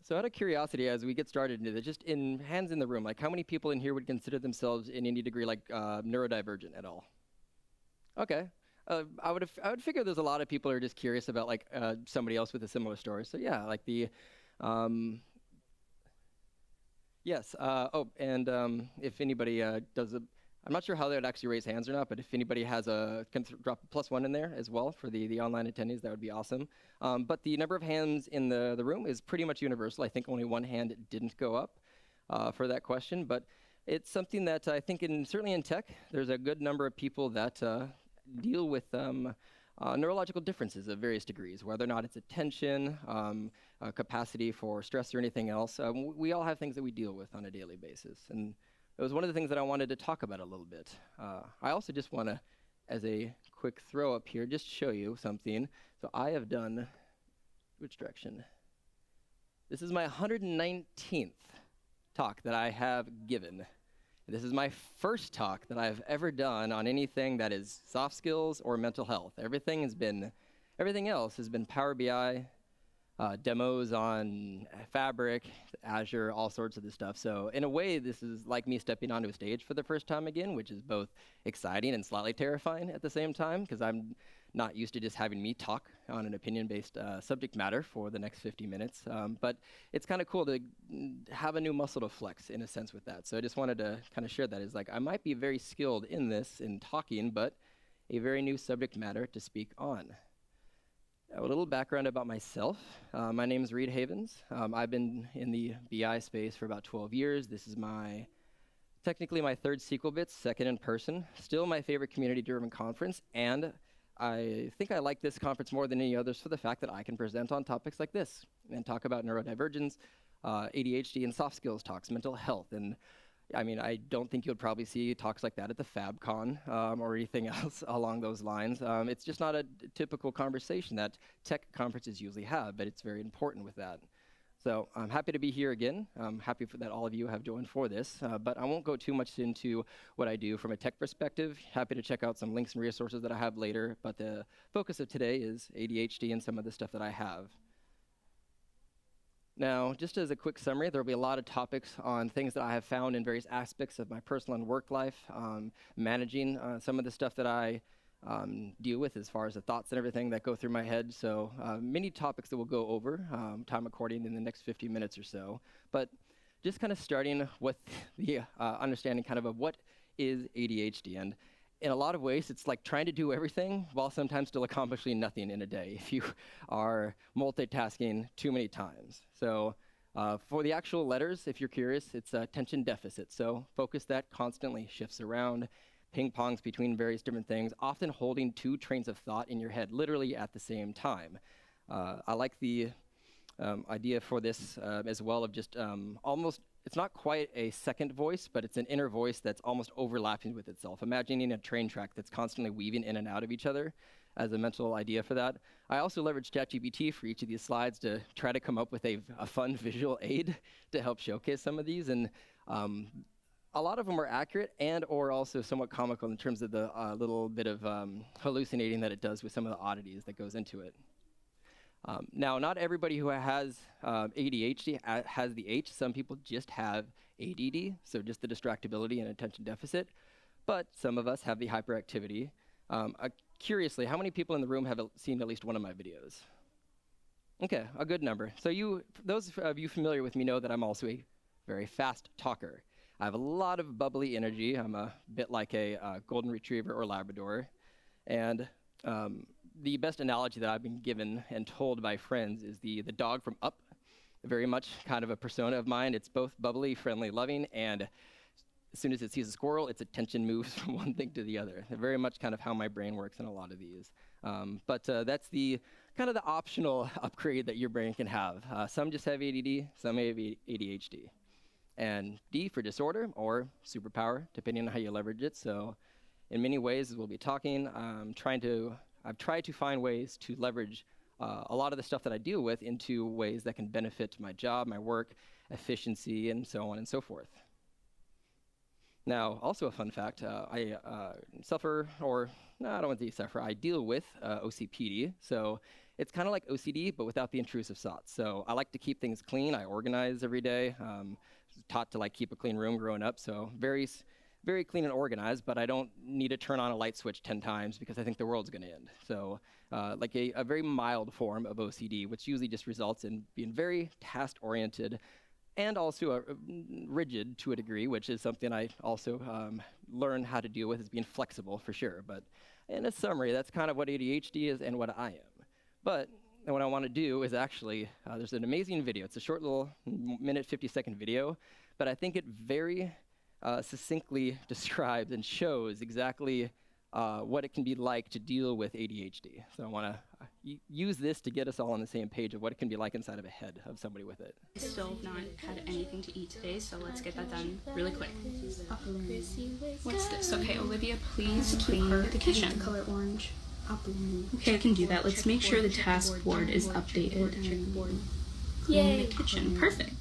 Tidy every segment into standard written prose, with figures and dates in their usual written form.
So out of curiosity, as we get started into this, just in hands in the room, like how many people in here would consider themselves in any degree like neurodivergent at all? Okay. I would figure there's a lot of people who are just curious about like somebody else with a similar story. So yeah, like the um, yes. Oh, and if anybody does a, I'm not sure how they would actually raise hands or not, but if anybody has a, can drop a +1 in there as well for the online attendees, that would be awesome. But the number of hands in the room is pretty much universal. I think only one hand didn't go up for that question, but it's something that I think certainly in tech, there's a good number of people that deal with neurological differences of various degrees, whether or not it's attention, capacity for stress or anything else. We all have things that we deal with on a daily basis. And it was one of the things that I wanted to talk about a little bit. I also just want to, as a quick throw up here, just show you something. So I have done, which direction? This is my 119th talk that I have given. This is my first talk that I've ever done on anything that is soft skills or mental health. Everything else has been Power BI, demos on Fabric, Azure, all sorts of this stuff. So in a way, this is like me stepping onto a stage for the first time again, which is both exciting and slightly terrifying at the same time, because I'm not used to just having me talk on an opinion-based subject matter for the next 50 minutes. But it's kind of cool to have a new muscle to flex in a sense with that. So I just wanted to kind of share that. Is like, I might be very skilled in this, in talking, but a very new subject matter to speak on. A little background about myself. My name is Reid Havens. I've been in the BI space for about 12 years. This is technically my third SQL Bits, second in person. Still my favorite community-driven conference, and I think I like this conference more than any others for the fact that I can present on topics like this and talk about neurodivergence, ADHD and soft skills talks, mental health, and I mean, I don't think you'll probably see talks like that at the FabCon or anything else along those lines. It's just not a typical conversation that tech conferences usually have, but it's very important with that. So I'm happy to be here again. I'm happy that all of you have joined for this, but I won't go too much into what I do from a tech perspective. Happy to check out some links and resources that I have later, but the focus of today is ADHD and some of the stuff that I have. Now, just as a quick summary, there will be a lot of topics on things that I have found in various aspects of my personal and work life, managing some of the stuff that I deal with as far as the thoughts and everything that go through my head. So many topics that we'll go over, time according, in the next 50 minutes or so. But just kind of starting with the understanding kind of what is ADHD. And in a lot of ways, it's like trying to do everything while sometimes still accomplishing nothing in a day if you are multitasking too many times. So for the actual letters, if you're curious, it's attention deficit. So focus that constantly shifts around, ping-pongs between various different things, often holding two trains of thought in your head literally at the same time. I like the idea for this as well of just almost, it's not quite a second voice, but it's an inner voice that's almost overlapping with itself. Imagining a train track that's constantly weaving in and out of each other as a mental idea for that. I also leveraged ChatGPT for each of these slides to try to come up with a fun visual aid to help showcase some of these. And a lot of them are accurate and or also somewhat comical in terms of the little bit of hallucinating that it does with some of the oddities that goes into it. Now, not everybody who has ADHD has the H. Some people just have ADD, so just the distractibility and attention deficit. But some of us have the hyperactivity. Curiously, how many people in the room have seen at least one of my videos? Okay, a good number. So those of you familiar with me know that I'm also a very fast talker. I have a lot of bubbly energy. I'm a bit like a golden retriever or Labrador. And the best analogy that I've been given and told by friends is the dog from Up. Very much kind of a persona of mine. It's both bubbly, friendly, loving, and as soon as it sees a squirrel, its attention moves from one thing to the other. Very much kind of how my brain works in a lot of these. But that's the kind of the optional upgrade that your brain can have. Some just have ADD, some have ADHD. And D for disorder or superpower, depending on how you leverage it. So in many ways, as we'll be talking, I've tried to find ways to leverage a lot of the stuff that I deal with into ways that can benefit my job, my work, efficiency, and so on and so forth. Now, also a fun fact, I suffer, or no, I don't want to say suffer, I deal with OCPD. So it's kind of like OCD, but without the intrusive thoughts. So I like to keep things clean. I organize every day. Taught to like keep a clean room growing up, so very clean and organized, but I don't need to turn on a light switch 10 times because I think the world's gonna end. So like a very mild form of OCD, which usually just results in being very task-oriented and also rigid to a degree, which is something I also learn how to deal with, is being flexible for sure. But in a summary, that's kind of what ADHD is and what I am. But what I want to do is actually, there's an amazing video. It's a short little minute, 50-second video, but I think it very succinctly describes and shows exactly what it can be like to deal with ADHD. So I want to use this to get us all on the same page of what it can be like inside of a head of somebody with it. I still have not had anything to eat today, so let's get that done really quick. What's this? Okay, Olivia, please clean the kitchen. Color orange. Okay, I can do that. Let's make sure the task board is updated. Clean the kitchen. Perfect.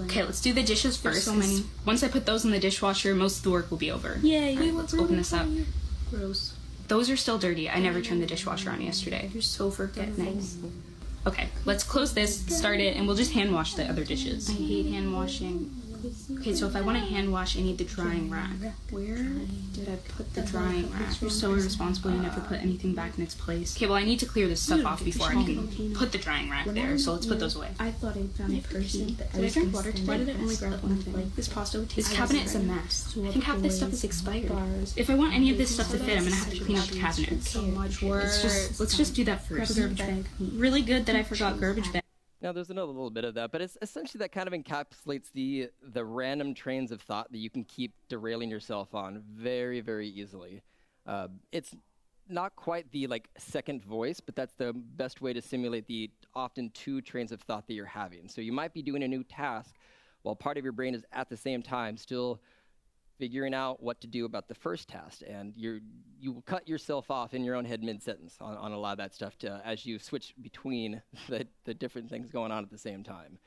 Okay, let's do the dishes first. So many. Once I put those in the dishwasher, most of the work will be over. Yay. All right, let's open this up. Gross. Those are still dirty. I never turned the dishwasher on yesterday. You're so forgetful. Okay, let's close this, start it, and we'll just hand wash the other dishes. I hate hand washing. Okay, so if I want to hand wash, I need the drying rack. Where did I put the drying rack? You're so irresponsible, you never put anything back in its place. Okay, well, I need to clear this stuff off before I can put the drying rack there, so let's put those away. I thought I found a person. Did I drink water today? Why did I only grab one thing? This pasta would This cabinet is a mess. I think half this stuff is expired. If I want any of this stuff to fit, I'm gonna have to clean out the cabinet. So much work. Let's just do that first. Grab a garbage bag. Really good that I forgot garbage bag. Now, there's another little bit of that, but it's essentially that kind of encapsulates the random trains of thought that you can keep derailing yourself on very easily. It's not quite the like second voice, but that's the best way to simulate the often two trains of thought that you're having. So you might be doing a new task while part of your brain is at the same time still figuring out what to do about the first task, and you will cut yourself off in your own head mid-sentence on a lot of that stuff as you switch between the different things going on at the same time,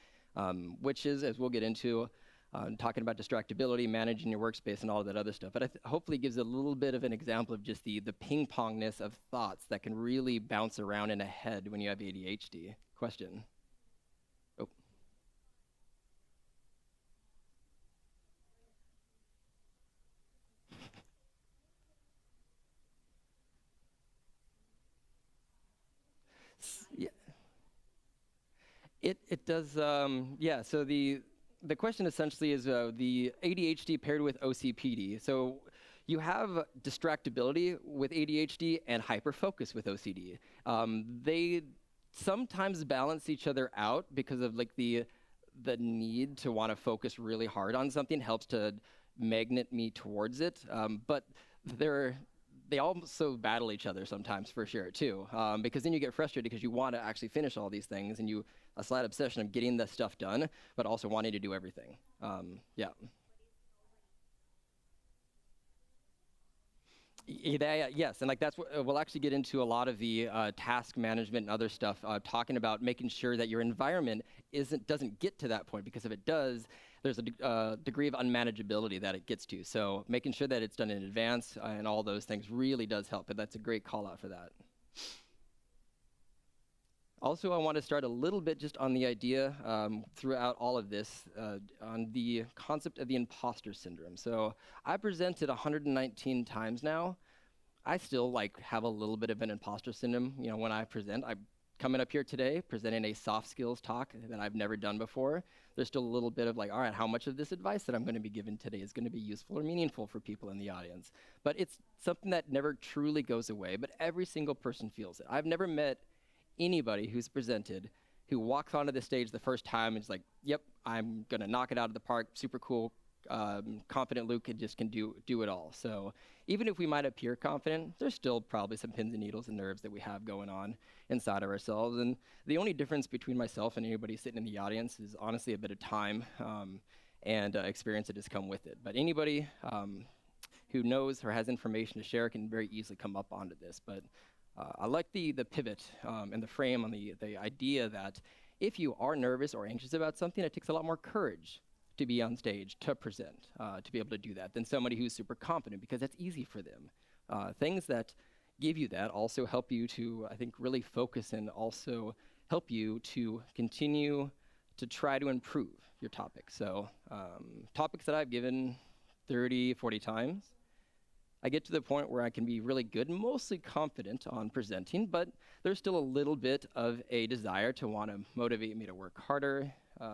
which is, as we'll get into, talking about distractibility, managing your workspace, and all of that other stuff. But hopefully gives a little bit of an example of just the ping-pongness of thoughts that can really bounce around in a head when you have ADHD. Question? Oh. Yeah. It does, yeah, so the question essentially is the ADHD paired with OCPD. So you have distractibility with ADHD and hyperfocus with OCD. They sometimes balance each other out because of like the need to want to focus really hard on something helps to magnet me towards it, but they also battle each other sometimes for sure too, because then you get frustrated because you want to actually finish all these things and a slight obsession of getting the stuff done, but also wanting to do everything. Yeah. Yes, and like that's what we'll actually get into a lot of the task management and other stuff, talking about making sure that your environment doesn't get to that point, because if it does, there's a degree of unmanageability that it gets to. So making sure that it's done in advance and all those things really does help, and that's a great call out for that. Also, I want to start a little bit just on the idea throughout all of this on the concept of the imposter syndrome. So I presented 119 times now. I still have a little bit of an imposter syndrome. You know, when I present, I'm coming up here today presenting a soft skills talk that I've never done before. There's still a little bit of all right, how much of this advice that I'm going to be given today is going to be useful or meaningful for people in the audience? But it's something that never truly goes away, but every single person feels it. I've never met anybody who's presented who walks onto the stage the first time and is like, yep, I'm gonna knock it out of the park, super cool, confident Luke can do it all. So even if we might appear confident, there's still probably some pins and needles and nerves that we have going on inside of ourselves. And the only difference between myself and anybody sitting in the audience is honestly a bit of time and experience that has come with it. But anybody who knows or has information to share can very easily come up onto this. But I like the pivot and the frame on the idea that if you are nervous or anxious about something, it takes a lot more courage to be on stage, to present, to be able to do that, than somebody who's super confident, because that's easy for them. Things that give you that, also help you to, I think, really focus and also help you to continue to try to improve your topic. So topics that I've given 30, 40 times, I get to the point where I can be really good, mostly confident on presenting, but there's still a little bit of a desire to want to motivate me to work harder,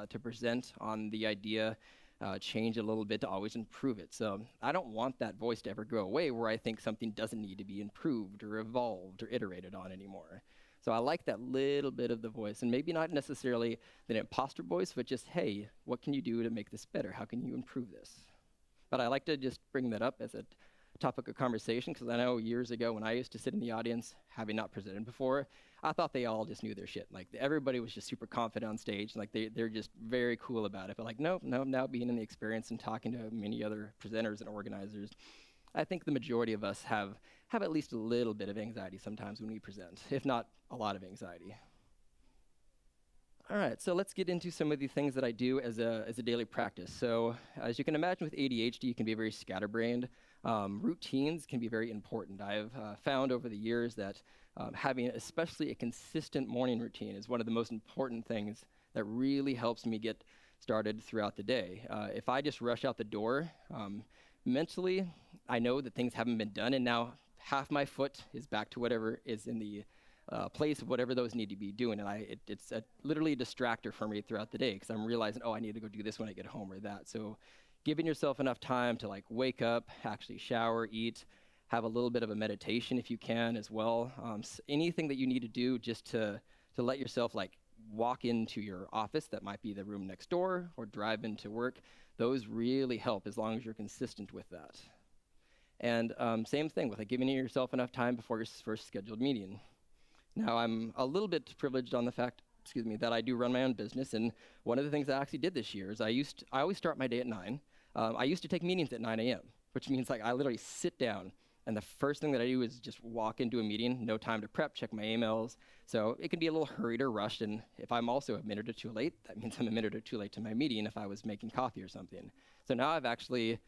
to present on the idea, change a little bit to always improve it. So I don't want that voice to ever go away where I think something doesn't need to be improved or evolved or iterated on anymore. So I like that little bit of the voice, and maybe not necessarily the imposter voice, but just, hey, what can you do to make this better? How can you improve this? But I like to just bring that up as a topic of conversation, because I know years ago when I used to sit in the audience, having not presented before, I thought they all just knew their shit. Like, everybody was just super confident on stage. Like, they're just very cool about it. But like, no, now being in the experience and talking to many other presenters and organizers, I think the majority of us have at least a little bit of anxiety sometimes when we present, if not a lot of anxiety. All right, so let's get into some of the things that I do as a daily practice. So as you can imagine with ADHD, you can be very scatterbrained. Routines can be very important. I've found over the years that having especially a consistent morning routine is one of the most important things that really helps me get started throughout the day. If I just rush out the door, mentally, I know that things haven't been done, and now half my foot is back to whatever is in the place of whatever those need to be doing, and it's literally a distractor for me throughout the day, because I'm realizing, oh, I need to go do this when I get home or that. So giving yourself enough time to like wake up, actually shower, eat, have a little bit of a meditation if you can as well. Anything that you need to do just to let yourself like walk into your office, that might be the room next door, or drive into work, those really help as long as you're consistent with that. And same thing with like giving yourself enough time before your first scheduled meeting. Now, I'm a little bit privileged on the fact, that I do run my own business, and one of the things I actually did this year is I always start my day at 9. I used to take meetings at 9 a.m., which means like I literally sit down, and the first thing that I do is just walk into a meeting, no time to prep, check my emails. So it can be a little hurried or rushed, and if I'm also a minute or two late, that means I'm a minute or two late to my meeting if I was making coffee or something. So now I've actually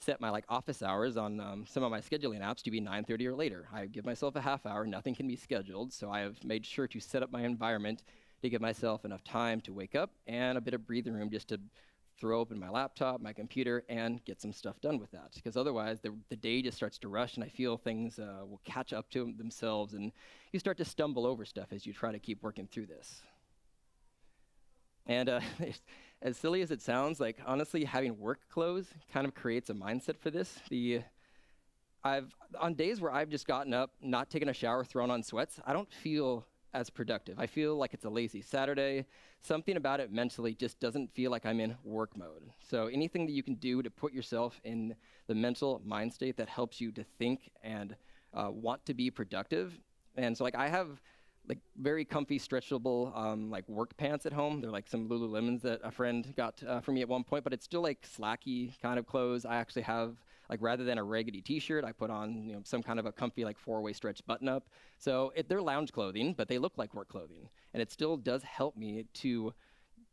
set my like office hours on some of my scheduling apps to be 9:30 or later. I give myself a half hour, nothing can be scheduled, so I have made sure to set up my environment to give myself enough time to wake up and a bit of breathing room just to throw open my laptop, my computer, and get some stuff done with that. Because otherwise, the day just starts to rush, and I feel things will catch up to themselves, and you start to stumble over stuff as you try to keep working through this. And as silly as it sounds, like honestly, having work clothes kind of creates a mindset for this. On days where I've just gotten up, not taken a shower, thrown on sweats, I don't feel as productive. I feel like it's a lazy Saturday. Something about it mentally just doesn't feel like I'm in work mode. So anything that you can do to put yourself in the mental mind state that helps you to think and want to be productive. And so like I have like very comfy, stretchable like work pants at home. They're like some Lululemons that a friend got for me at one point, but it's still like slacky kind of clothes. I actually have, like, rather than a raggedy t-shirt, I put on some kind of a comfy like 4-way stretch button up. So they're lounge clothing, but they look like work clothing. And it still does help me to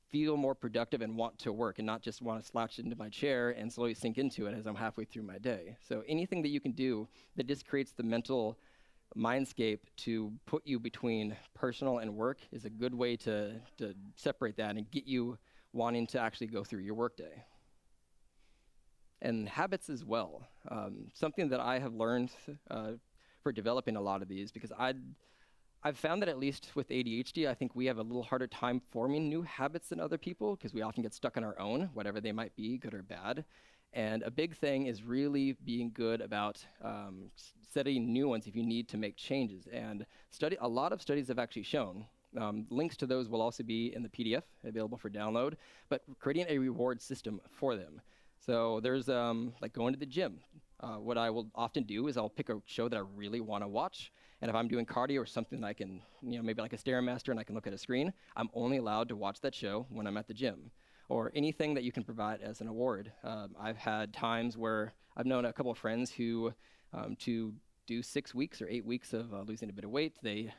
feel more productive and want to work and not just want to slouch into my chair and slowly sink into it as I'm halfway through my day. So anything that you can do that just creates the mental mindscape to put you between personal and work is a good way to separate that and get you wanting to actually go through your workday. And habits as well. Something that I have learned for developing a lot of these, because I've found that at least with ADHD, I think we have a little harder time forming new habits than other people because we often get stuck on our own, whatever they might be, good or bad. And a big thing is really being good about setting new ones if you need to make changes. And a lot of studies have actually shown, links to those will also be in the PDF available for download, but creating a reward system for them. So there's like going to the gym. What I will often do is I'll pick a show that I really want to watch, and if I'm doing cardio or something that I can, maybe like a Stairmaster and I can look at a screen, I'm only allowed to watch that show when I'm at the gym. Or anything that you can provide as an award. I've had times where I've known a couple of friends who, to do 6 weeks or 8 weeks of losing a bit of weight, they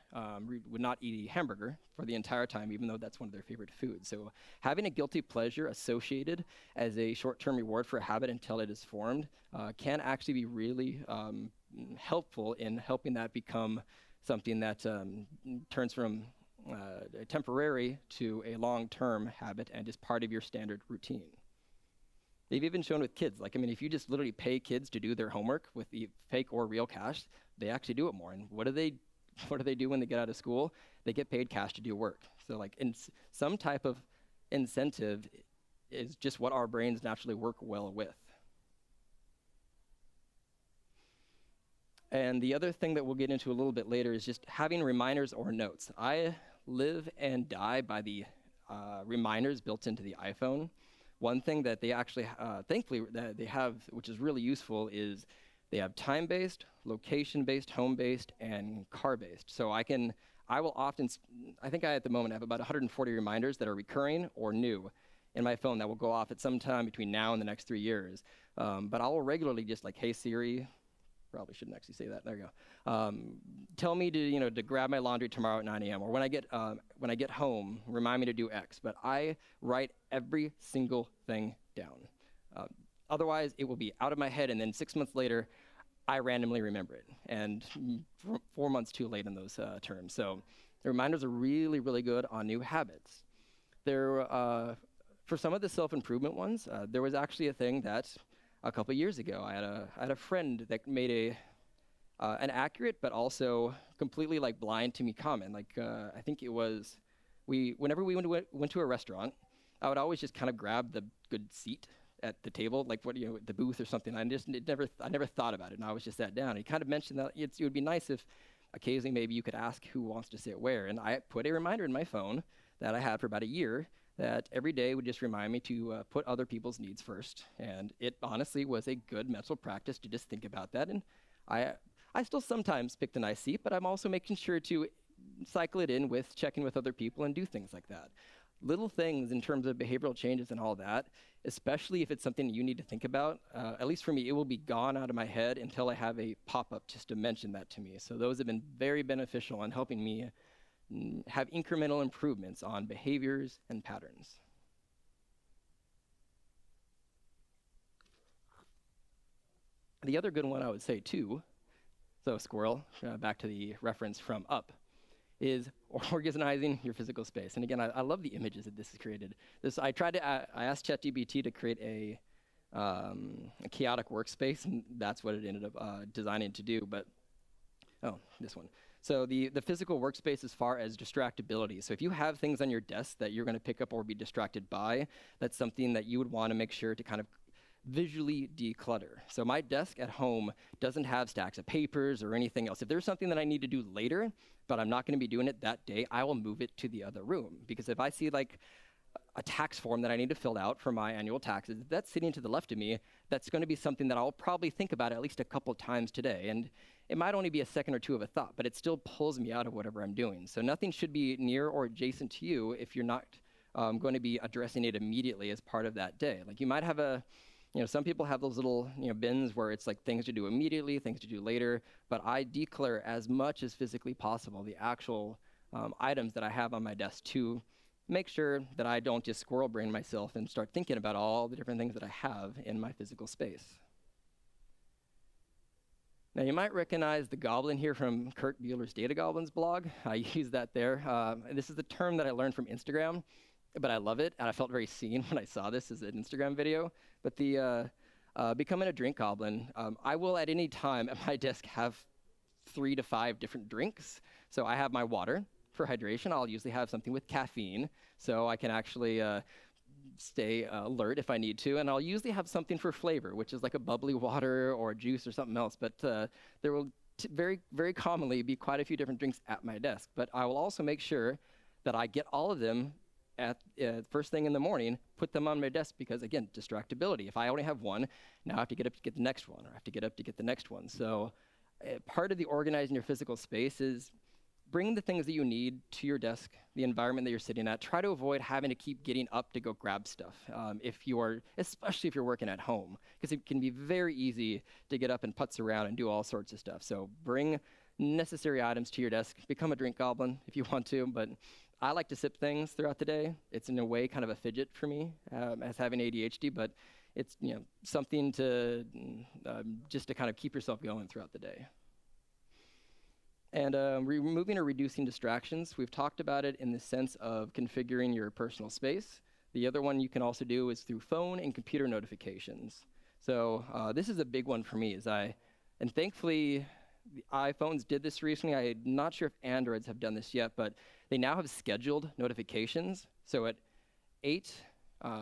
would not eat a hamburger for the entire time, even though that's one of their favorite foods. So having a guilty pleasure associated as a short-term reward for a habit until it is formed can actually be really helpful in helping that become something that turns from a temporary to a long-term habit and is part of your standard routine. They've even shown with kids, like, I mean, if you just literally pay kids to do their homework with the fake or real cash, they actually do it more. And what do they do when they get out of school? They get paid cash to do work. So like some type of incentive is just what our brains naturally work well with. And the other thing that we'll get into a little bit later is just having reminders or notes. I live and die by the reminders built into the iPhone. One thing that they actually, thankfully, that they have, which is really useful, is they have time-based, location-based, home-based, and car-based. So I will often, I think I at the moment have about 140 reminders that are recurring or new in my phone that will go off at some time between now and the next 3 years. But I will regularly just like, hey Siri, probably shouldn't actually say that. There you go. Tell me to grab my laundry tomorrow at 9 a.m. Or when I get home, remind me to do X. But I write every single thing down. Otherwise, it will be out of my head, and then 6 months later, I randomly remember it. And 4 months too late in those terms. So the reminders are really, really good on new habits. For some of the self-improvement ones, there was actually a thing that a couple years ago, I had a friend that made an accurate but also completely like blind to me comment. Like I think it was whenever we went to a restaurant, I would always just kind of grab the good seat at the table, like the booth or something. I never thought about it, and I was just sat down. He kind of mentioned that it would be nice if occasionally maybe you could ask who wants to sit where, and I put a reminder in my phone that I had for about a year that every day would just remind me to put other people's needs first. And it honestly was a good mental practice to just think about that. And I still sometimes pick the nice seat, but I'm also making sure to cycle it in with checking with other people and do things like that. Little things in terms of behavioral changes and all that, especially if it's something you need to think about, at least for me, it will be gone out of my head until I have a pop-up just to mention that to me. So those have been very beneficial in helping me have incremental improvements on behaviors and patterns. The other good one I would say too, so squirrel, back to the reference from Up, is organizing your physical space. And again, I love the images that this has created. I asked ChatGPT to create a chaotic workspace, and that's what it ended up designing to do. But this one. So the physical workspace as far as distractibility. So if you have things on your desk that you're going to pick up or be distracted by, that's something that you would want to make sure to kind of visually declutter. So my desk at home doesn't have stacks of papers or anything else. If there's something that I need to do later, but I'm not going to be doing it that day, I will move it to the other room. Because if I see like a tax form that I need to fill out for my annual taxes, if that's sitting to the left of me, that's going to be something that I'll probably think about at least a couple times today. And it might only be a second or two of a thought, but it still pulls me out of whatever I'm doing. So nothing should be near or adjacent to you if you're not going to be addressing it immediately as part of that day. Like you might have some people have those little bins where it's like things to do immediately, things to do later, but I declare as much as physically possible the actual items that I have on my desk to make sure that I don't just squirrel brain myself and start thinking about all the different things that I have in my physical space. Now you might recognize the goblin here from Kurt Bueller's Data Goblins blog. I use that there. This is the term that I learned from Instagram, but I love it, and I felt very seen when I saw this as an Instagram video. But the becoming a drink goblin, I will at any time at my desk have 3 to 5 different drinks. So I have my water for hydration. I'll usually have something with caffeine, so I can actually stay alert if I need to. And I'll usually have something for flavor, which is like a bubbly water or a juice or something else. But there will very, very commonly be quite a few different drinks at my desk. But I will also make sure that I get all of them at first thing in the morning, put them on my desk because, again, distractibility. If I only have one, now I have to get up to get the next one, or I have to get up to get the next one. So part of the organizing your physical space is bring the things that you need to your desk, the environment that you're sitting at. Try to avoid having to keep getting up to go grab stuff, especially if you're working at home, because it can be very easy to get up and putz around and do all sorts of stuff. So bring necessary items to your desk. Become a drink goblin if you want to, but I like to sip things throughout the day. It's in a way kind of a fidget for me as having ADHD, but it's something to just to kind of keep yourself going throughout the day. And removing or reducing distractions, we've talked about it in the sense of configuring your personal space. The other one you can also do is through phone and computer notifications. So this is a big one for me, and thankfully the iPhones did this recently. I'm not sure if Androids have done this yet, but they now have scheduled notifications. So at 8,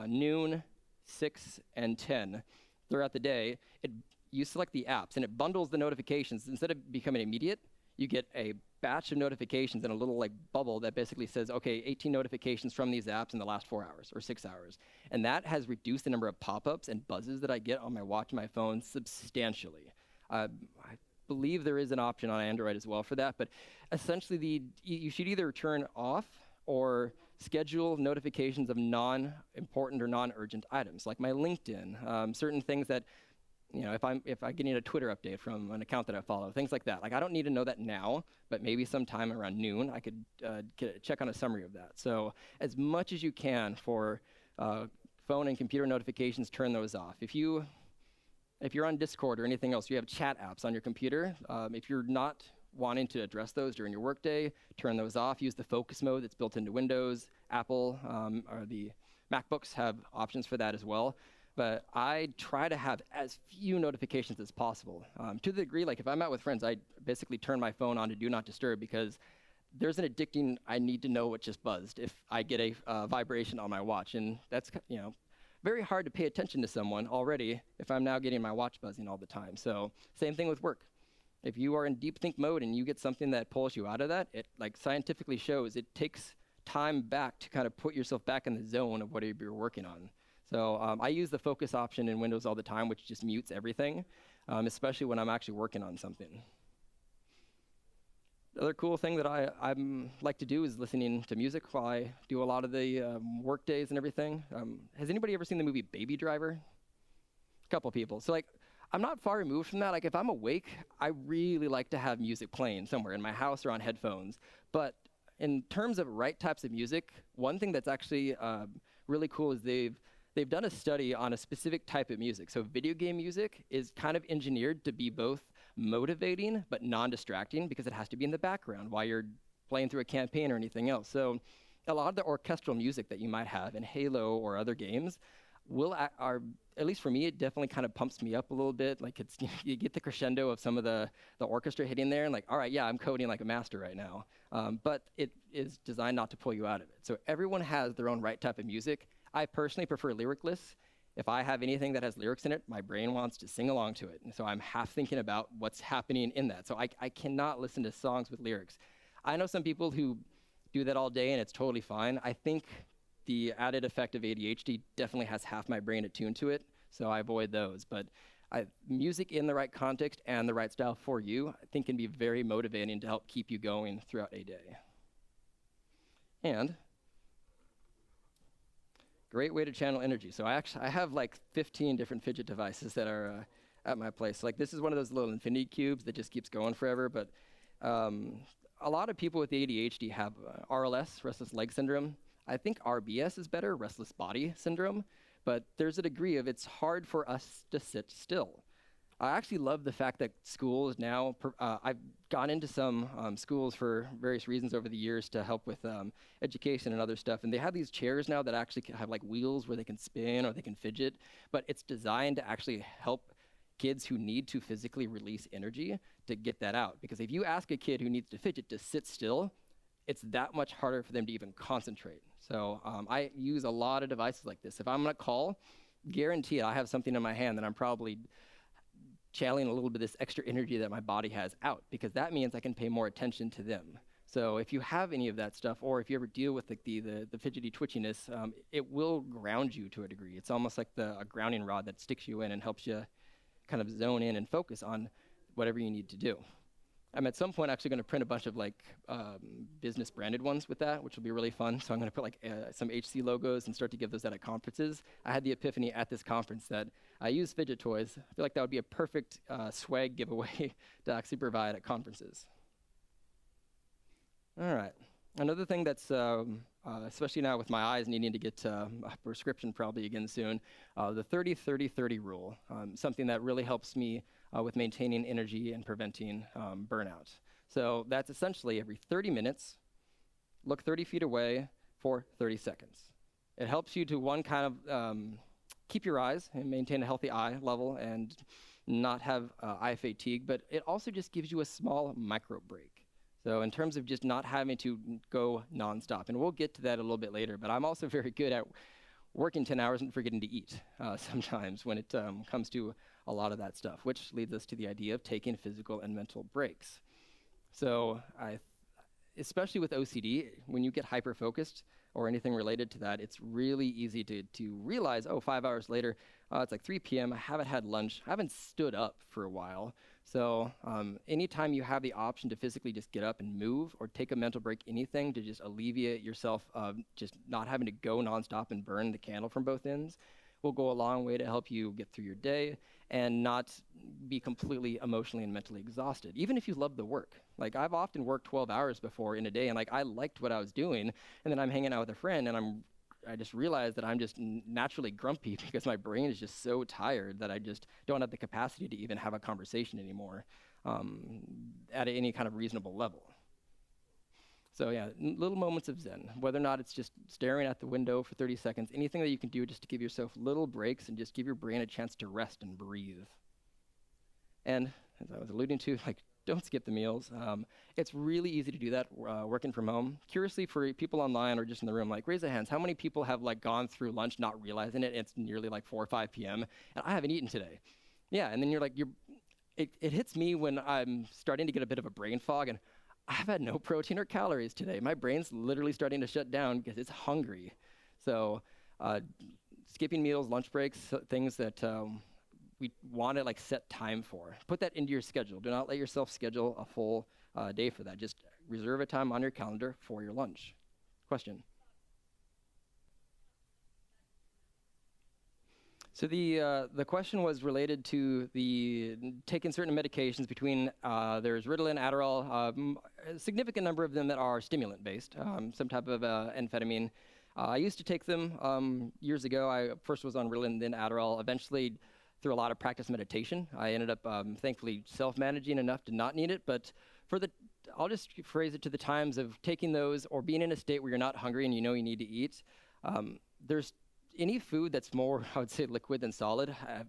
noon, 6, and 10 throughout the day, you select the apps, and it bundles the notifications. Instead of becoming immediate, you get a batch of notifications in a little bubble that basically says, okay, 18 notifications from these apps in the last 4 hours or 6 hours. And that has reduced the number of pop-ups and buzzes that I get on my watch and my phone substantially. I believe there is an option on Android as well for that, but essentially you should either turn off or schedule notifications of non-important or non-urgent items, like my LinkedIn, certain things that if I get a Twitter update from an account that I follow, things like that. I don't need to know that now, but maybe sometime around noon, I could check on a summary of that. So as much as you can for phone and computer notifications, turn those off. If you're on Discord or anything else, you have chat apps on your computer. If you're not wanting to address those during your workday, turn those off. Use the focus mode that's built into Windows. Apple or the MacBooks have options for that as well. But I try to have as few notifications as possible. To the degree, if I'm out with friends, I basically turn my phone on to do not disturb, because there's an addicting, I need to know what just buzzed if I get a vibration on my watch. And that's, very hard to pay attention to someone already if I'm now getting my watch buzzing all the time. So same thing with work. If you are in deep think mode and you get something that pulls you out of that, it scientifically shows it takes time back to kind of put yourself back in the zone of whatever you're working on. So I use the focus option in Windows all the time, which just mutes everything, especially when I'm actually working on something. The other cool thing that I like to do is listening to music while I do a lot of the work days and everything. Has anybody ever seen the movie Baby Driver? A couple people. So I'm not far removed from that. If I'm awake, I really like to have music playing somewhere in my house or on headphones. But in terms of right types of music, one thing that's actually really cool is they've done a study on a specific type of music. So video game music is kind of engineered to be both motivating but non-distracting, because it has to be in the background while you're playing through a campaign or anything else. So a lot of the orchestral music that you might have in Halo or other games are, at least for me, it definitely kind of pumps me up a little bit. You get the crescendo of some of the orchestra hitting there, and all right, yeah, I'm coding like a master right now. But it is designed not to pull you out of it. So everyone has their own right type of music. I personally prefer lyricless. If I have anything that has lyrics in it, my brain wants to sing along to it. And so I'm half thinking about what's happening in that. So I cannot listen to songs with lyrics. I know some people who do that all day and it's totally fine. I think the added effect of ADHD definitely has half my brain attuned to it, so I avoid those. But music in the right context and the right style for you, I think, can be very motivating to help keep you going throughout a day. And great way to channel energy. So I have 15 different fidget devices that are at my place. This is one of those little infinity cubes that just keeps going forever. But a lot of people with ADHD have RLS, restless leg syndrome. I think RBS is better, restless body syndrome. But there's a degree of it's hard for us to sit still. I actually love the fact that schools now, I've gone into some schools for various reasons over the years to help with education and other stuff, and they have these chairs now that actually have wheels where they can spin or they can fidget, but it's designed to actually help kids who need to physically release energy to get that out. Because if you ask a kid who needs to fidget to sit still, it's that much harder for them to even concentrate. So I use a lot of devices like this. If I'm gonna call, guarantee I have something in my hand that I'm probably channeling a little bit of this extra energy that my body has out, because that means I can pay more attention to them. So if you have any of that stuff, or if you ever deal with the fidgety twitchiness, it will ground you to a degree. It's almost like a grounding rod that sticks you in and helps you kind of zone in and focus on whatever you need to do. I'm at some point actually going to print a bunch of business branded ones with that, which will be really fun. So I'm going to put some HC logos and start to give those out at conferences. I had the epiphany at this conference that I use fidget toys. I feel like that would be a perfect swag giveaway to actually provide at conferences. All right. Another thing that's, especially now with my eyes needing to get a prescription probably again soon, the 30-30-30 rule, something that really helps me with maintaining energy and preventing burnout. So that's essentially every 30 minutes, look 30 feet away for 30 seconds. It helps you to, one, kind of keep your eyes and maintain a healthy eye level and not have eye fatigue, but it also just gives you a small micro break. So in terms of just not having to go nonstop, and we'll get to that a little bit later, but I'm also very good at working 10 hours and forgetting to eat sometimes when it comes to a lot of that stuff, which leads us to the idea of taking physical and mental breaks. So especially with OCD, when you get hyper-focused or anything related to that, it's really easy to realize, oh, 5 hours later, it's like 3 p.m., I haven't had lunch, I haven't stood up for a while. So anytime you have the option to physically just get up and move or take a mental break, anything to just alleviate yourself just not having to go nonstop and burn the candle from both ends will go a long way to help you get through your day and not be completely emotionally and mentally exhausted, even if you love the work. Like, I've often worked 12 hours before in a day, and like I liked what I was doing, and then I'm hanging out with a friend, and I just realized that I'm just naturally grumpy because my brain is just so tired that I just don't have the capacity to even have a conversation anymore at any kind of reasonable level. So yeah, little moments of Zen, whether or not it's just staring at the window for 30 seconds, anything that you can do just to give yourself little breaks and just give your brain a chance to rest and breathe. And as I was alluding to, like, don't skip the meals. It's really easy to do that working from home. Curiously, for people online or just in the room, like, raise your hands. How many people have like gone through lunch not realizing it? It's nearly like 4 or 5 p.m. and I haven't eaten today. Yeah, and then you're like, it hits me when I'm starting to get a bit of a brain fog and I've had no protein or calories today. My brain's literally starting to shut down because it's hungry. So skipping meals, lunch breaks, things that we want to like set time for. Put that into your schedule. Do not let yourself schedule a full day for that. Just reserve a time on your calendar for your lunch. Question? So the question was related to the taking certain medications between, there's Ritalin, Adderall, a significant number of them that are stimulant-based, some type of amphetamine. I used to take them years ago. I first was on Ritalin, then Adderall. Eventually, through a lot of practice meditation, I ended up thankfully self-managing enough to not need it. But I'll just phrase it to the times of taking those or being in a state where you're not hungry and you know you need to eat. There's any food that's more, I would say, liquid than solid have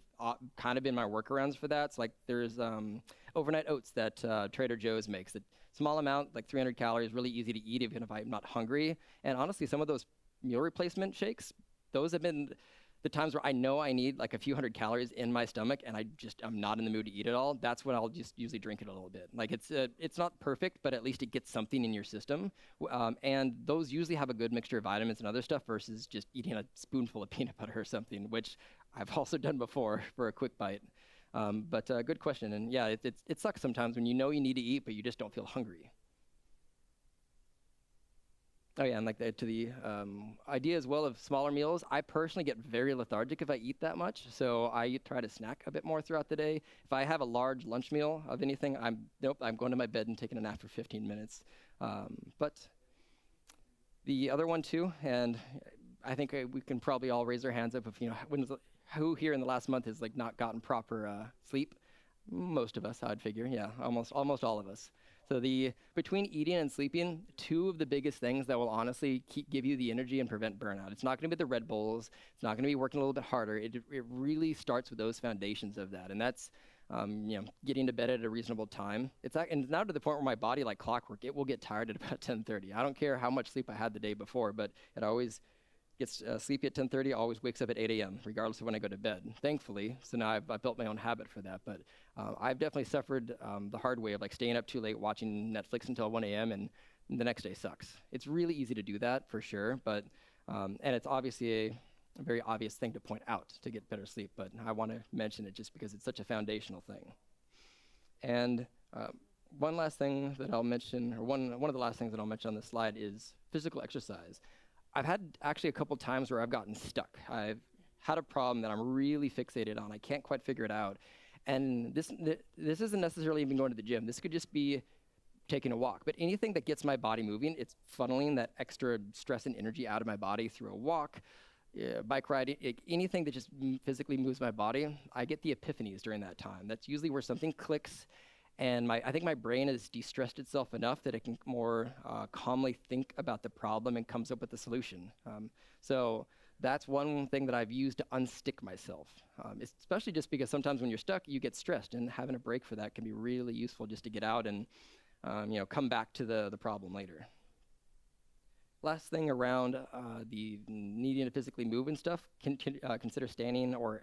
kind of been my workarounds for that. So like there's overnight oats that Trader Joe's makes. A small amount, like 300 calories, really easy to eat even if I'm not hungry. And honestly, some of those meal replacement shakes, those have been the times where I know I need like a few hundred calories in my stomach and I'm not in the mood to eat it all. That's when I'll just usually drink it a little bit. Like it's not perfect, but at least it gets something in your system. And those usually have a good mixture of vitamins and other stuff versus just eating a spoonful of peanut butter or something, which I've also done before for a quick bite. But good question. And yeah, it sucks sometimes when you know you need to eat, but you just don't feel hungry. Oh yeah, and like to the idea as well of smaller meals, I personally get very lethargic if I eat that much, so I try to snack a bit more throughout the day. If I have a large lunch meal of anything, I'm going to my bed and taking a nap for 15 minutes. But the other one too, and I think we can probably all raise our hands up if, who here in the last month has like not gotten proper sleep? Most of us, I'd figure, yeah, almost all of us. So between eating and sleeping, two of the biggest things that will honestly give you the energy and prevent burnout. It's not going to be the Red Bulls. It's not going to be working a little bit harder. It really starts with those foundations of that, and that's getting to bed at a reasonable time. And now to the point where my body, like clockwork, it will get tired at about 10:30. I don't care how much sleep I had the day before, but it always gets sleepy at 10:30, always wakes up at 8 a.m., regardless of when I go to bed, thankfully. So now I've built my own habit for that. But I've definitely suffered the hard way of like staying up too late watching Netflix until 1 a.m. and the next day sucks. It's really easy to do that for sure, but and it's obviously a very obvious thing to point out to get better sleep, but I want to mention it just because it's such a foundational thing. And one last thing that I'll mention, or one of the last things that I'll mention on this slide is physical exercise. I've had actually a couple times where I've gotten stuck. I've had a problem that I'm really fixated on. I can't quite figure it out. And this isn't necessarily even going to the gym. This could just be taking a walk. But anything that gets my body moving, it's funneling that extra stress and energy out of my body through a walk, bike riding, anything that just physically moves my body. I get the epiphanies during that time. That's usually where something clicks, and I think my brain has de-stressed itself enough that it can more calmly think about the problem and comes up with the solution. So that's one thing that I've used to unstick myself, especially just because sometimes when you're stuck, you get stressed, and having a break for that can be really useful just to get out and come back to the problem later. Last thing around the needing to physically move and stuff, consider standing or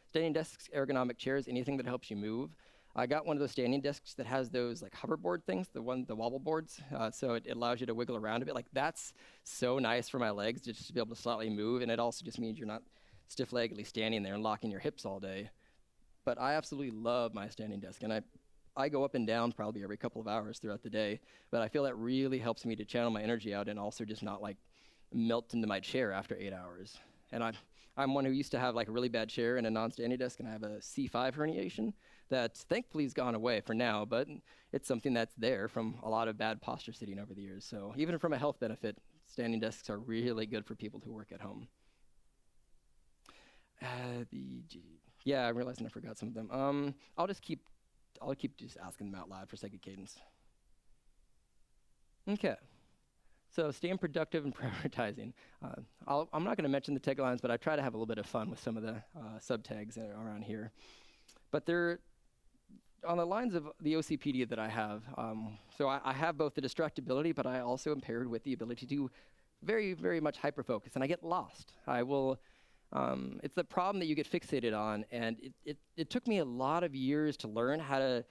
standing desks, ergonomic chairs, anything that helps you move. I got one of those standing desks that has those like hoverboard things, the wobble boards, so it allows you to wiggle around a bit. Like that's so nice for my legs just to be able to slightly move, and it also just means you're not stiff-leggedly standing there and locking your hips all day. But I absolutely love my standing desk, and I go up and down probably every couple of hours throughout the day, but I feel that really helps me to channel my energy out and also just not like melt into my chair after 8 hours. And I'm one who used to have like a really bad chair and a non-standing desk, and I have a C5 herniation that thankfully has gone away for now, but it's something that's there from a lot of bad posture sitting over the years. So even from a health benefit, standing desks are really good for people who work at home. Yeah, I'm realizing I forgot some of them. I'll keep just asking them out loud for sake of cadence. Okay. So staying productive and prioritizing. I'm not going to mention the taglines, but I try to have a little bit of fun with some of the subtags around here. But they're on the lines of the OCPD that I have. So I have both the distractibility, but I also impaired with the ability to very, very much hyperfocus, and I get lost. It's the problem that you get fixated on, and it took me a lot of years to learn how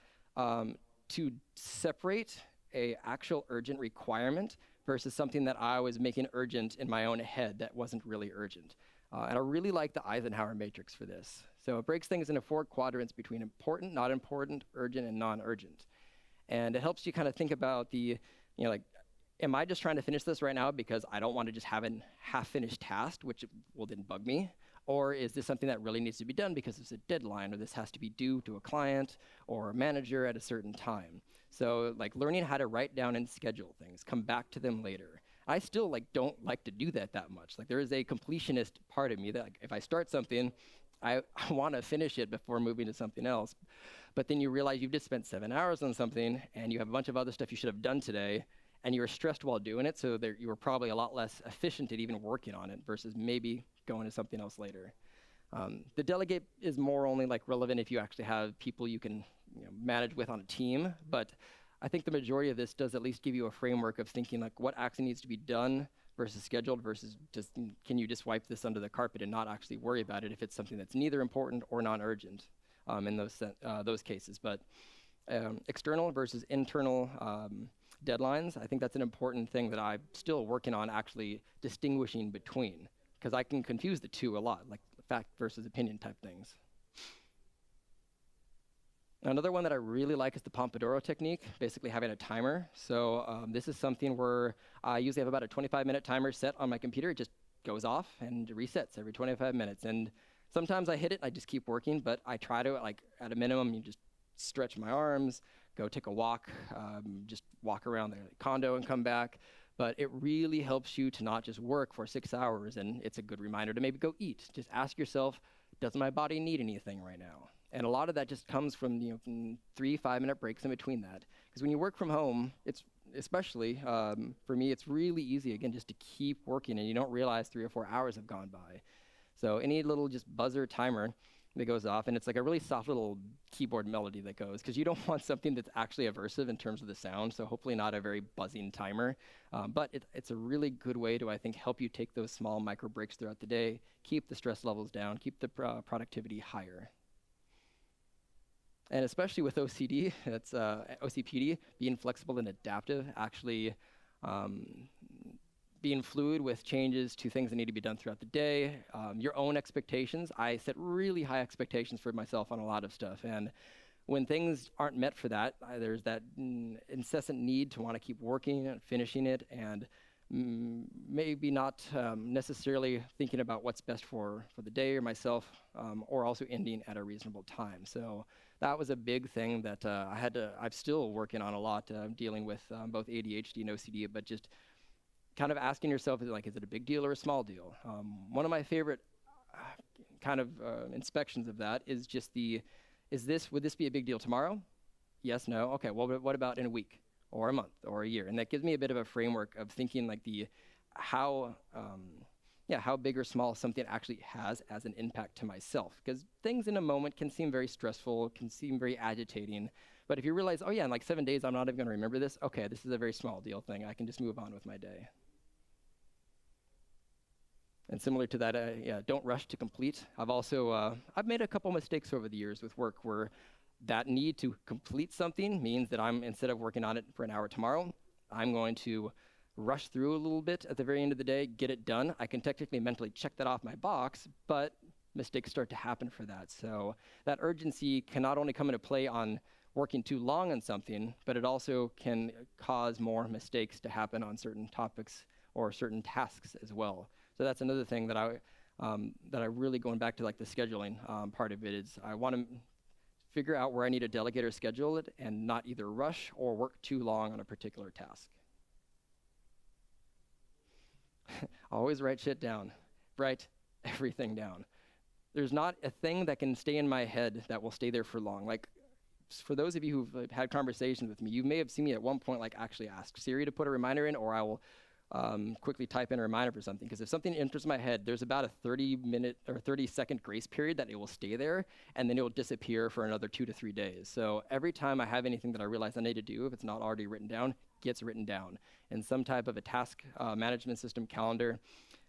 to separate a actual urgent requirement versus something that I was making urgent in my own head that wasn't really urgent. And I really like the Eisenhower matrix for this. So it breaks things into 4 quadrants between important, not important, urgent, and non-urgent. And it helps you kind of think about am I just trying to finish this right now because I don't want to just have a half-finished task, which didn't bug me? Or is this something that really needs to be done because it's a deadline, or this has to be due to a client or a manager at a certain time? So like learning how to write down and schedule things, come back to them later. I still don't like to do that much. Like there is a completionist part of me that if I start something, I want to finish it before moving to something else. But then you realize you've just spent 7 hours on something and you have a bunch of other stuff you should have done today, and you were stressed while doing it, so you were probably a lot less efficient at even working on it versus maybe going to something else later. The delegate is more only relevant if you actually have people you can manage with on a team, but I think the majority of this does at least give you a framework of thinking what actually needs to be done versus scheduled versus just can you just wipe this under the carpet and not actually worry about it if it's something that's neither important or non-urgent in those cases. But external versus internal deadlines, I think that's an important thing that I'm still working on actually distinguishing between, because I can confuse the two a lot, like fact versus opinion type things. Another one that I really like is the Pomodoro technique, basically having a timer. So this is something where I usually have about a 25-minute timer set on my computer. It just goes off and resets every 25 minutes. And sometimes I hit it, I just keep working, but I try to, at a minimum, you just stretch my arms, go take a walk, just walk around the condo and come back. But it really helps you to not just work for 6 hours, and it's a good reminder to maybe go eat. Just ask yourself, does my body need anything right now? And a lot of that just comes from 3 5-minute breaks in between that. Because when you work from home, it's especially for me, it's really easy again just to keep working, and you don't realize 3 or 4 hours have gone by. So any little just buzzer timer that goes off, and it's like a really soft little keyboard melody that goes, because you don't want something that's actually aversive in terms of the sound, so hopefully not a very buzzing timer. But it's a really good way to, I think, help you take those small micro breaks throughout the day, keep the stress levels down, keep the productivity higher. And especially with OCD, that's OCPD, being flexible and adaptive, actually being fluid with changes to things that need to be done throughout the day, your own expectations. I set really high expectations for myself on a lot of stuff, and when things aren't met for that, there's that incessant need to want to keep working and finishing it, and maybe not necessarily thinking about what's best for the day or myself, or also ending at a reasonable time. So that was a big thing that I'm still working on a lot, dealing with both ADHD and OCD, but just kind of asking yourself, is it a big deal or a small deal? One of my favorite kind of inspections of that is just would this be a big deal tomorrow? Yes, no, okay, well, but what about in a week or a month or a year? And that gives me a bit of a framework of thinking like how big or small something actually has as an impact to myself. Because things in a moment can seem very stressful, can seem very agitating, but if you realize, oh yeah, in like 7 days I'm not even gonna remember this, okay, this is a very small deal thing, I can just move on with my day. And similar to that, don't rush to complete. I've made a couple mistakes over the years with work where that need to complete something means that instead of working on it for an hour tomorrow, I'm going to rush through a little bit at the very end of the day, get it done. I can technically mentally check that off my box, but mistakes start to happen for that. So that urgency can not only come into play on working too long on something, but it also can cause more mistakes to happen on certain topics or certain tasks as well. So that's another thing that I really, going back to like the scheduling part of it, is I want to figure out where I need to delegate or schedule it and not either rush or work too long on a particular task. Always write shit down. Write everything down. There's not a thing that can stay in my head that will stay there for long. Like, for those of you who've had conversations with me, you may have seen me at one point like actually ask Siri to put a reminder in, or I will quickly type in a reminder for something, because if something enters my head, there's about a 30-minute or 30-second grace period that it will stay there, and then it will disappear for another 2 to 3 days. So every time I have anything that I realize I need to do, if it's not already written down, gets written down in some type of a task management system, calendar,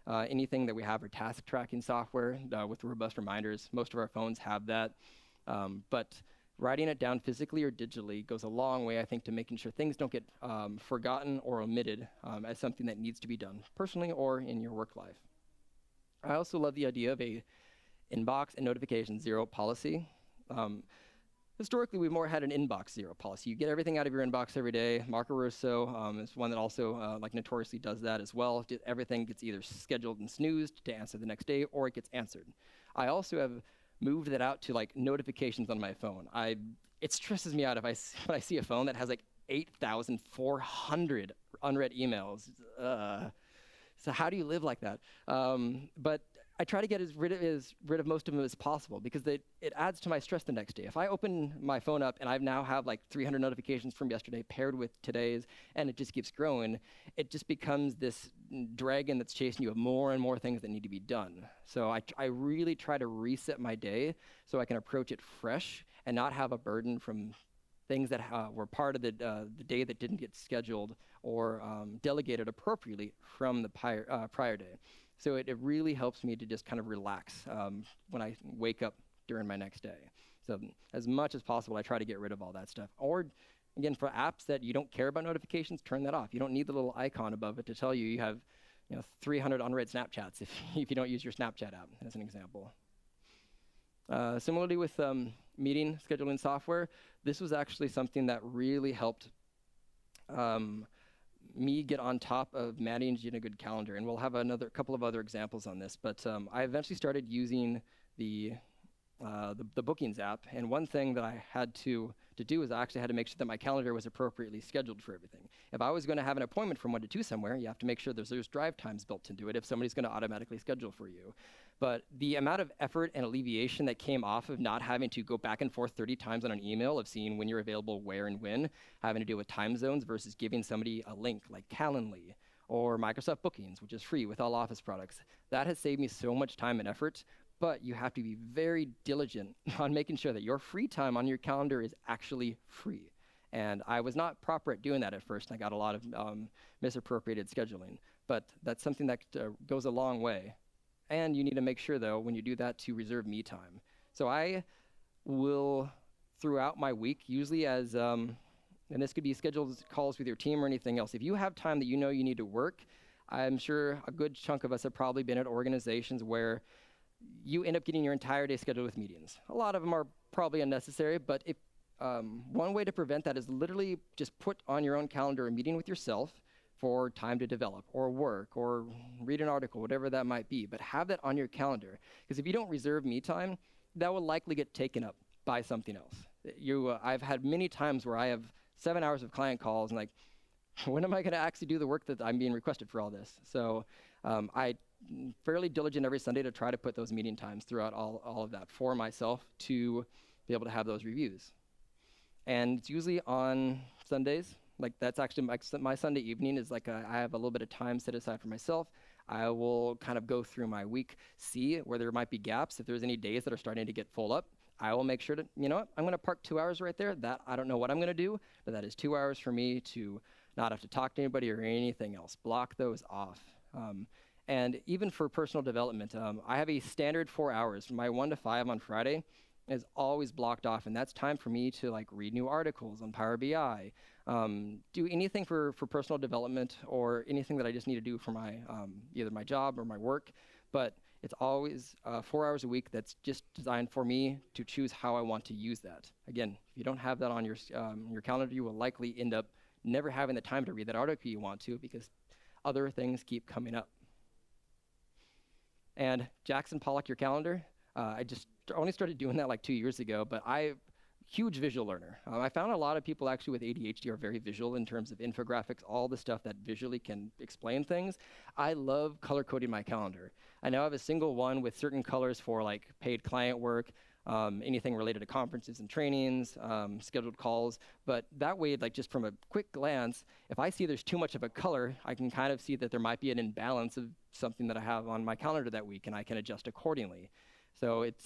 anything that we have, or task tracking software with robust reminders. Most of our phones have that, but writing it down physically or digitally goes a long way, I think, to making sure things don't get forgotten or omitted as something that needs to be done, personally or in your work life. I also love the idea of a inbox and notification zero policy. Historically, we've more had an inbox zero policy. You get everything out of your inbox every day. Marco Russo is one that also notoriously does that as well. Everything gets either scheduled and snoozed to answer the next day, or it gets answered. I also have moved that out to like notifications on my phone. It stresses me out when I see a phone that has like 8,400 unread emails. So how do you live like that? But I try to get rid of most of them as possible, because it adds to my stress the next day. If I open my phone up and I now have like 300 notifications from yesterday paired with today's, and it just keeps growing, it just becomes this dragon that's chasing you of more and more things that need to be done. So I really try to reset my day so I can approach it fresh and not have a burden from things that were part of the day that didn't get scheduled or delegated appropriately from the prior day. So it really helps me to just kind of relax when I wake up during my next day. So as much as possible, I try to get rid of all that stuff. Or again, for apps that you don't care about notifications, turn that off. You don't need the little icon above it to tell you have 300 unread Snapchats if you don't use your Snapchat app, as an example. Similarly with meeting scheduling software, this was actually something that really helped me get on top of managing a good calendar. And we'll have another couple of other examples on this. But I eventually started using the bookings app. And one thing that I had to do is I actually had to make sure that my calendar was appropriately scheduled for everything. If I was going to have an appointment from 1 to 2 somewhere, you have to make sure there's drive times built into it if somebody's going to automatically schedule for you. But the amount of effort and alleviation that came off of not having to go back and forth 30 times on an email of seeing when you're available, where and when, having to deal with time zones versus giving somebody a link like Calendly or Microsoft Bookings, which is free with all Office products, that has saved me so much time and effort. But you have to be very diligent on making sure that your free time on your calendar is actually free. And I was not proper at doing that at first. I got a lot of misappropriated scheduling. But that's something that goes a long way. And you need to make sure, though, when you do that, to reserve me time. So I will, throughout my week, usually as, and this could be scheduled calls with your team or anything else, if you have time that you know you need to work, I'm sure a good chunk of us have probably been at organizations where you end up getting your entire day scheduled with meetings. A lot of them are probably unnecessary, but if one way to prevent that is literally just put on your own calendar a meeting with yourself for time to develop or work or read an article, whatever that might be. But have that on your calendar, because if you don't reserve me time, that will likely get taken up by something else. I've had many times where I have 7 hours of client calls and like, when am I going to actually do the work that I'm being requested for all this? So I fairly diligent every Sunday to try to put those meeting times throughout all of that for myself to be able to have those reviews. And it's usually on Sundays. Like that's actually my Sunday evening is like I have a little bit of time set aside for myself. I will kind of go through my week, see where there might be gaps. If there's any days that are starting to get full up, I will make sure to, you know what, I'm going to park 2 hours right there. That I don't know what I'm going to do, but that is 2 hours for me to not have to talk to anybody or anything else. Block those off. And even for personal development, I have a standard 4 hours. My 1 to 5 on Friday is always blocked off, and that's time for me to like read new articles on Power BI, do anything for personal development or anything that I just need to do for my either my job or my work. But it's always 4 hours a week that's just designed for me to choose how I want to use that. Again, if you don't have that on your calendar, you will likely end up never having the time to read that article you want to because other things keep coming up. And Jackson Pollock your calendar. I just only started doing that like 2 years ago, but huge visual learner. I found a lot of people actually with ADHD are very visual in terms of infographics, all the stuff that visually can explain things. I love color coding my calendar. I now have a single one with certain colors for like paid client work, anything related to conferences and trainings, scheduled calls. But that way, like just from a quick glance, if I see there's too much of a color, I can kind of see that there might be an imbalance of something that I have on my calendar that week, and I can adjust accordingly. So it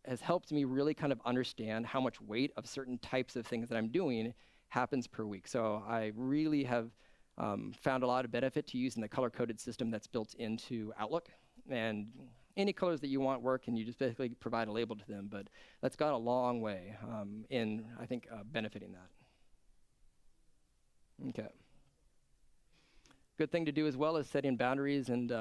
has helped me really kind of understand how much weight of certain types of things that I'm doing happens per week. So I really have found a lot of benefit to using the color-coded system that's built into Outlook. And any colors that you want work, and you just basically provide a label to them. But that's gone a long way in, I think, benefiting that. Okay. Good thing to do as well is setting boundaries and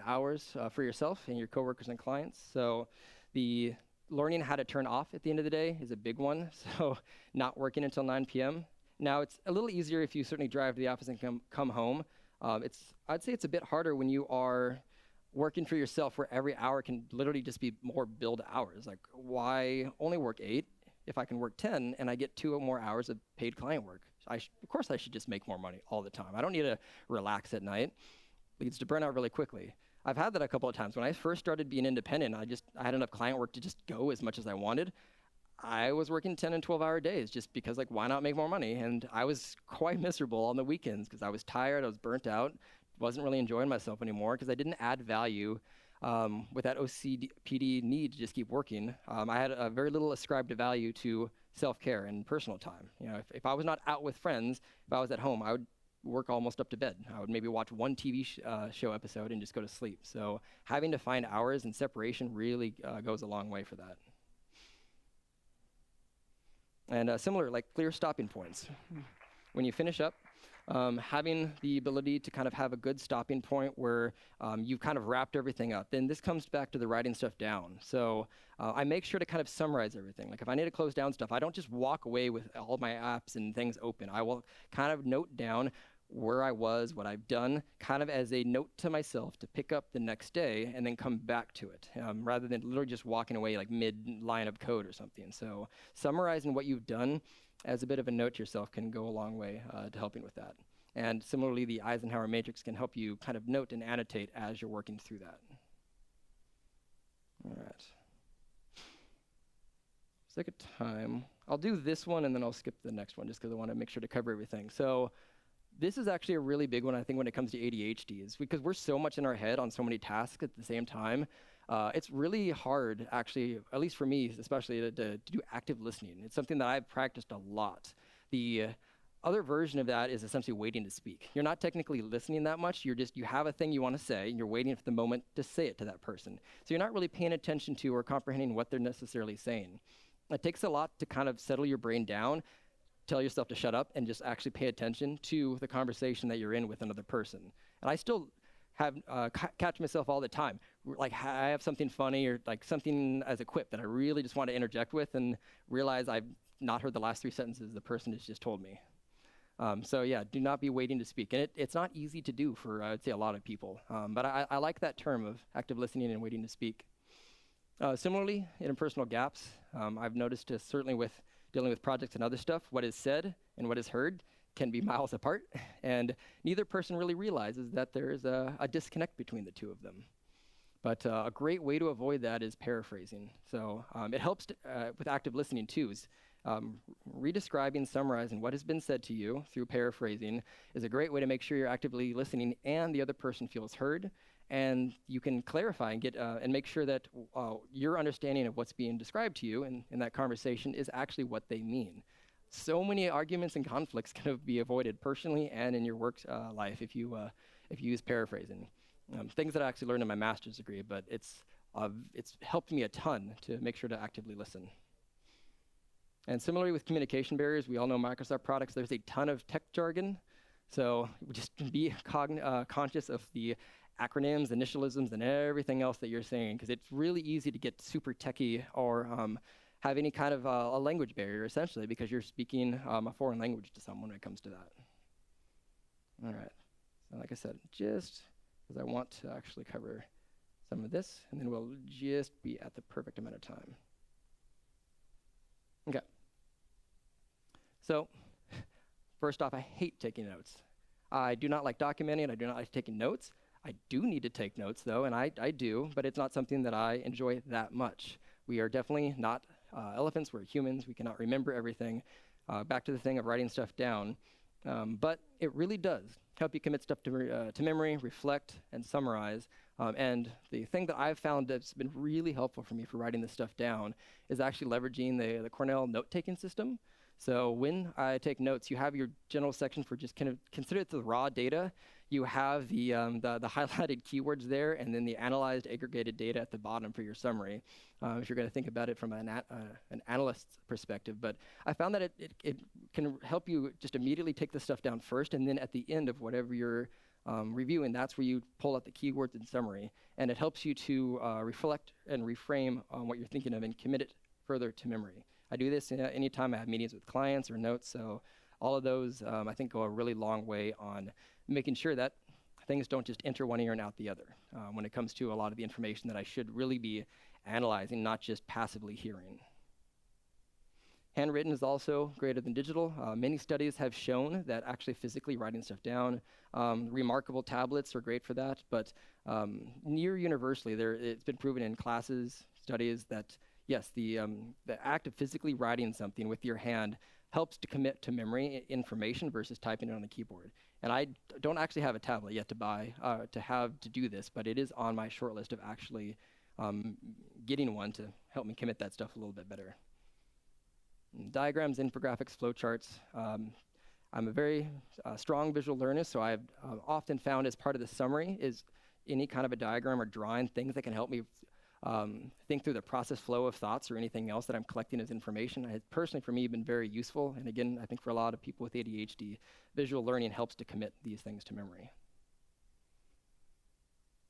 hours for yourself and your coworkers and clients. So the learning how to turn off at the end of the day is a big one. So not working until 9 p.m. Now it's a little easier if you certainly drive to the office and come home. I'd say it's a bit harder when you are working for yourself where every hour can literally just be more billed hours. Like why only work 8 if I can work 10 and I get 2 more hours of paid client work? Of course I should just make more money all the time. I don't need to relax at night. It leads to burnout really quickly. I've had that a couple of times. When I first started being independent, I had enough client work to just go as much as I wanted. I was working 10 and 12-hour days just because, like, why not make more money? And I was quite miserable on the weekends because I was tired, I was burnt out, wasn't really enjoying myself anymore because I didn't add value with that OCPD need to just keep working. I had a very little ascribed value to self-care and personal time. You know, if I was not out with friends, if I was at home, I would work almost up to bed. I would maybe watch one TV show episode and just go to sleep. So having to find hours and separation really goes a long way for that. And similar, like clear stopping points. When you finish up, having the ability to kind of have a good stopping point where you've kind of wrapped everything up. Then this comes back to the writing stuff down. So I make sure to kind of summarize everything. Like if I need to close down stuff, I don't just walk away with all my apps and things open. I will kind of note down where I was, what I've done, kind of as a note to myself to pick up the next day and then come back to it, rather than literally just walking away like mid-line of code or something. So summarizing what you've done as a bit of a note to yourself can go a long way to helping with that. And similarly, the Eisenhower matrix can help you kind of note and annotate as you're working through that. All right. Sake of time, I'll do this one and then I'll skip the next one just because I want to make sure to cover everything. So this is actually a really big one, I think, when it comes to ADHD, is because we're so much in our head on so many tasks at the same time. It's really hard, actually, at least for me, especially to do active listening. It's something that I've practiced a lot. The other version of that is essentially waiting to speak. You're not technically listening that much. You have a thing you want to say, and you're waiting for the moment to say it to that person. So you're not really paying attention to or comprehending what they're necessarily saying. It takes a lot to kind of settle your brain down, tell yourself to shut up, and just actually pay attention to the conversation that you're in with another person. And I still have catch myself all the time. Like I have something funny or like something as a quip that I really just want to interject with and realize I've not heard the last 3 sentences the person has just told me. So yeah, do not be waiting to speak. And it's not easy to do for, I would say, a lot of people. But I like that term of active listening and waiting to speak. Similarly, interpersonal gaps, I've noticed certainly with dealing with projects and other stuff, what is said and what is heard can be miles apart, and neither person really realizes that there is a disconnect between the two of them. But a great way to avoid that is paraphrasing. So it helps with active listening too. Redescribing, summarizing what has been said to you through paraphrasing is a great way to make sure you're actively listening and the other person feels heard, and you can clarify and get and make sure that your understanding of what's being described to you in that conversation is actually what they mean. So many arguments and conflicts can be avoided personally and in your work life if you use paraphrasing. Things that I actually learned in my master's degree, but it's helped me a ton to make sure to actively listen. And similarly with communication barriers, we all know Microsoft products, there's a ton of tech jargon. So just be conscious of the acronyms, initialisms, and everything else that you're saying, because it's really easy to get super techie or have any kind of a language barrier, essentially, because you're speaking a foreign language to someone when it comes to that. All right. So like I said, just because I want to actually cover some of this, and then we'll just be at the perfect amount of time. Okay. So first off, I hate taking notes. I do not like documenting. I do not like taking notes. I do need to take notes, though, and I do, but it's not something that I enjoy that much. We are definitely not elephants. We're humans. We cannot remember everything. Back to the thing of writing stuff down. But it really does help you commit stuff to memory, reflect, and summarize. And the thing that I've found that's been really helpful for me for writing this stuff down is actually leveraging the Cornell note-taking system. So when I take notes, you have your general section for just kind of consider it the raw data. You have the highlighted keywords there, and then the analyzed aggregated data at the bottom for your summary, if you're going to think about it from an analyst's perspective. But I found that it can help you just immediately take the stuff down first, and then at the end of whatever you're reviewing, that's where you pull out the keywords and summary. And it helps you to reflect and reframe on what you're thinking of and commit it further to memory. I do this anytime I have meetings with clients or notes, so all of those I think go a really long way on making sure that things don't just enter one ear and out the other when it comes to a lot of the information that I should really be analyzing, not just passively hearing. Handwritten is also greater than digital. Many studies have shown that actually physically writing stuff down, remarkable tablets are great for that, but near universally, it's been proven in classes, studies that yes, the act of physically writing something with your hand helps to commit to memory information versus typing it on the keyboard. And I don't actually have a tablet yet to buy to do this, but it is on my short list of actually getting one to help me commit that stuff a little bit better. Diagrams, infographics, flowcharts. I'm a very strong visual learner, so I've often found as part of the summary is any kind of a diagram or drawing, things that can help me think through the process flow of thoughts or anything else that I'm collecting as information. It personally, for me, been very useful. And again, I think for a lot of people with ADHD, visual learning helps to commit these things to memory.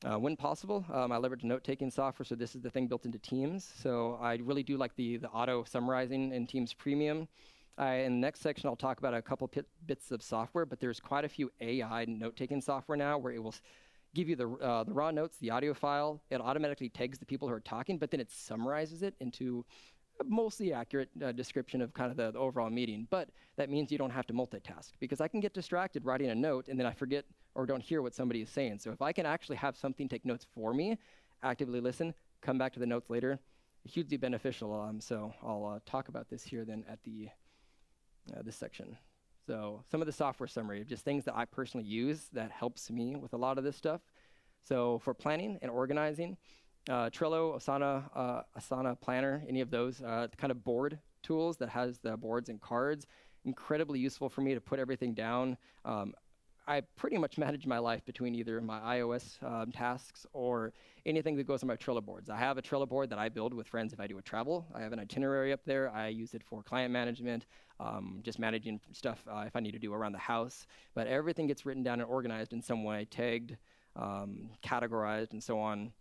When possible, I leverage note-taking software, so this is the thing built into Teams. So I really do like the auto-summarizing in Teams Premium. In the next section, I'll talk about a couple bits of software, but there's quite a few AI note-taking software now where it will give you the raw notes, the audio file. It automatically tags the people who are talking, but then it summarizes it into a mostly accurate description of kind of the overall meeting. But that means you don't have to multitask, because I can get distracted writing a note and then I forget or don't hear what somebody is saying. So if I can actually have something take notes for me, actively listen, come back to the notes later, hugely beneficial. So I'll talk about this here then at this section. So some of the software summary, just things that I personally use that helps me with a lot of this stuff. So for planning and organizing, Trello, Asana Planner, any of those kind of board tools that has the boards and cards, incredibly useful for me to put everything down. I pretty much manage my life between either my iOS tasks or anything that goes on my Trello boards. I have a Trello board that I build with friends if I do a travel. I have an itinerary up there. I use it for client management, just managing stuff if I need to do around the house. But everything gets written down and organized in some way, tagged, categorized, and so on.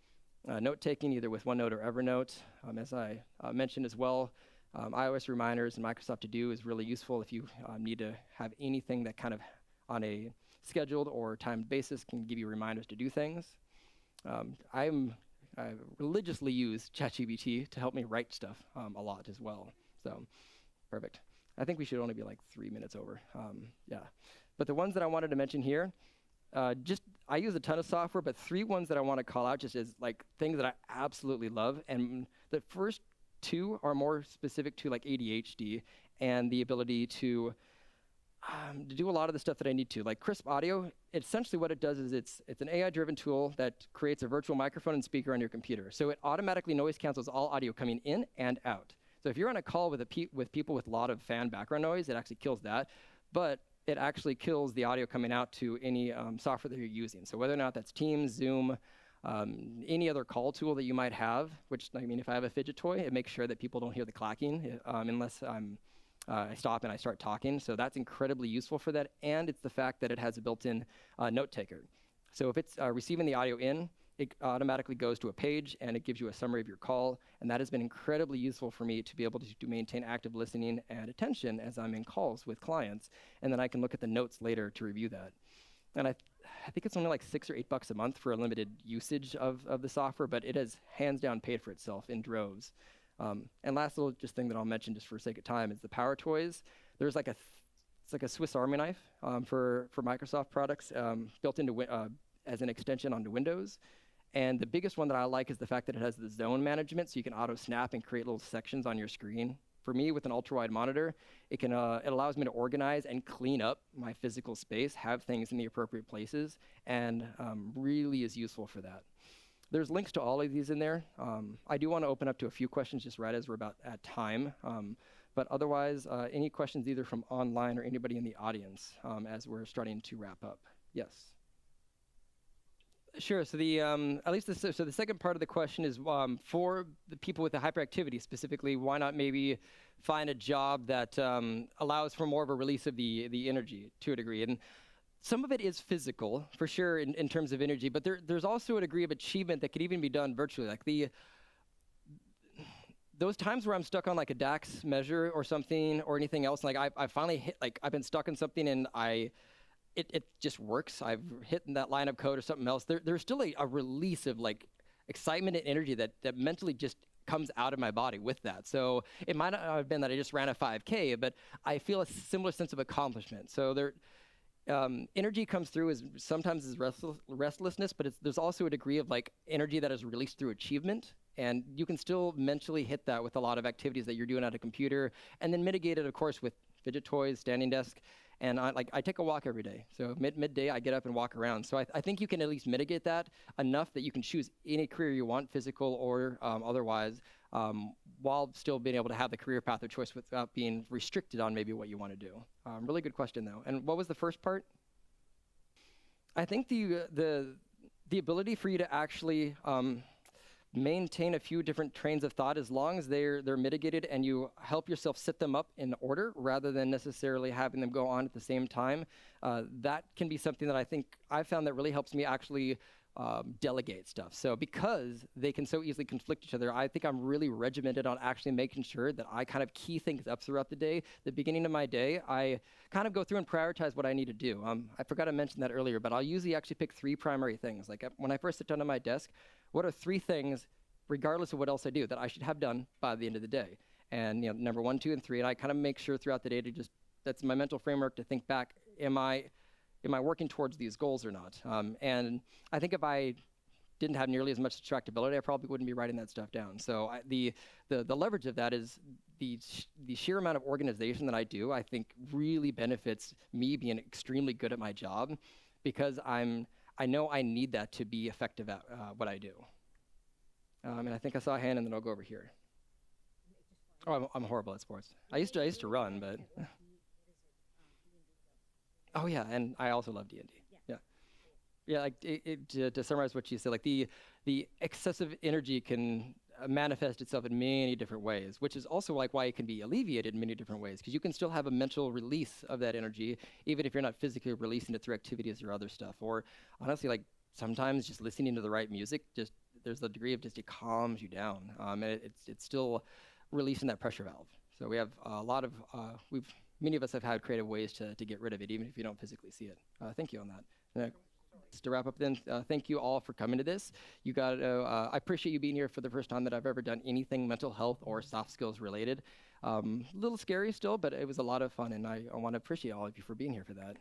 Note-taking either with OneNote or Evernote. As I mentioned as well, iOS reminders and Microsoft To Do is really useful if you need to have anything that kind of on a scheduled or timed basis can give you reminders to do things. I'm I religiously use ChatGPT to help me write stuff a lot as well. So, perfect. I think we should only be like 3 minutes over. Yeah. But the ones that I wanted to mention here, I use a ton of software, but 3 ones that I want to call out just as like things that I absolutely love. And the first 2 are more specific to like ADHD and the ability to do a lot of the stuff that I need to. Like Crisp Audio, essentially what it does is it's an AI-driven tool that creates a virtual microphone and speaker on your computer. So it automatically noise cancels all audio coming in and out. So if you're on a call with people with a lot of fan background noise, it actually kills that. But it actually kills the audio coming out to any software that you're using. So whether or not that's Teams, Zoom, any other call tool that you might have, which, I mean, if I have a fidget toy, it makes sure that people don't hear the clacking unless I stop and I start talking. So that's incredibly useful for that. And it's the fact that it has a built-in note taker. So if it's receiving the audio in, it automatically goes to a page and it gives you a summary of your call. And that has been incredibly useful for me to be able to maintain active listening and attention as I'm in calls with clients. And then I can look at the notes later to review that. And I think it's only like $6 or $8 a month for a limited usage of the software, but it has hands down paid for itself in droves. And last little just thing that I'll mention just for sake of time is the Power Toys. There's like it's like a Swiss Army knife for Microsoft products built into as an extension onto Windows. And the biggest one that I like is the fact that it has the zone management, so you can auto snap and create little sections on your screen. For me, with an ultra-wide monitor, it allows me to organize and clean up my physical space, have things in the appropriate places, and really is useful for that. There's links to all of these in there. I do want to open up to a few questions just right as we're about at time. But otherwise, any questions either from online or anybody in the audience as we're starting to wrap up? Yes. Sure. So the second part of the question is for the people with the hyperactivity specifically, why not maybe find a job that allows for more of a release of the energy to a degree? And some of it is physical, for sure, in terms of energy, but there's also a degree of achievement that could even be done virtually. Like those times where I'm stuck on like a DAX measure or something or anything else, like I finally hit, like I've been stuck in something and it just works. I've hit that line of code or something else. There's still a release of like excitement and energy that mentally just comes out of my body with that. So it might not have been that I just ran a 5K, but I feel a similar sense of accomplishment. So energy comes through as sometimes as restlessness, but there's also a degree of like energy that is released through achievement. And you can still mentally hit that with a lot of activities that you're doing at a computer, and then mitigate it, of course, with fidget toys, standing desk. And I take a walk every day. So midday, I get up and walk around. So I think you can at least mitigate that enough that you can choose any career you want, physical or otherwise, while still being able to have the career path of choice without being restricted on maybe what you want to do. Really good question, though. And what was the first part? I think the ability for you to actually maintain a few different trains of thought, as long as they're mitigated and you help yourself set them up in order rather than necessarily having them go on at the same time. That can be something that I think I've found that really helps me actually delegate stuff. So because they can so easily conflict each other, I think I'm really regimented on actually making sure that I kind of key things up throughout the day. The beginning of my day, I kind of go through and prioritize what I need to do. I forgot to mention that earlier, but I'll usually actually pick 3 primary things. Like when I first sit down at my desk, what are 3 things, regardless of what else I do, that I should have done by the end of the day? And number 1, 2, and 3, and I kind of make sure throughout the day to that's my mental framework to think back, am I working towards these goals or not? And I think if I didn't have nearly as much distractibility, I probably wouldn't be writing that stuff down. So the leverage of that is the sheer amount of organization that I do, I think really benefits me being extremely good at my job, because I know I need that to be effective at what I do. And I think I saw a hand, and then I'll go over here. Oh, I'm horrible at sports. I used to run, but. Oh yeah, and I also love D&D. Yeah. Like to summarize what you said, like the excessive energy can manifest itself in many different ways, which is also like why it can be alleviated in many different ways, because you can still have a mental release of that energy, even if you're not physically releasing it through activities or other stuff. Or honestly, like sometimes just listening to the right music, there's a degree of it calms you down. And it's still releasing that pressure valve. So we have a lot of, many of us have had creative ways to get rid of it, even if you don't physically see it. Thank you on that. to wrap up then, thank you all for coming to this. You got I appreciate you being here for the first time that I've ever done anything mental health or soft skills related. A little scary still, but it was a lot of fun, and I want to appreciate all of you for being here for that.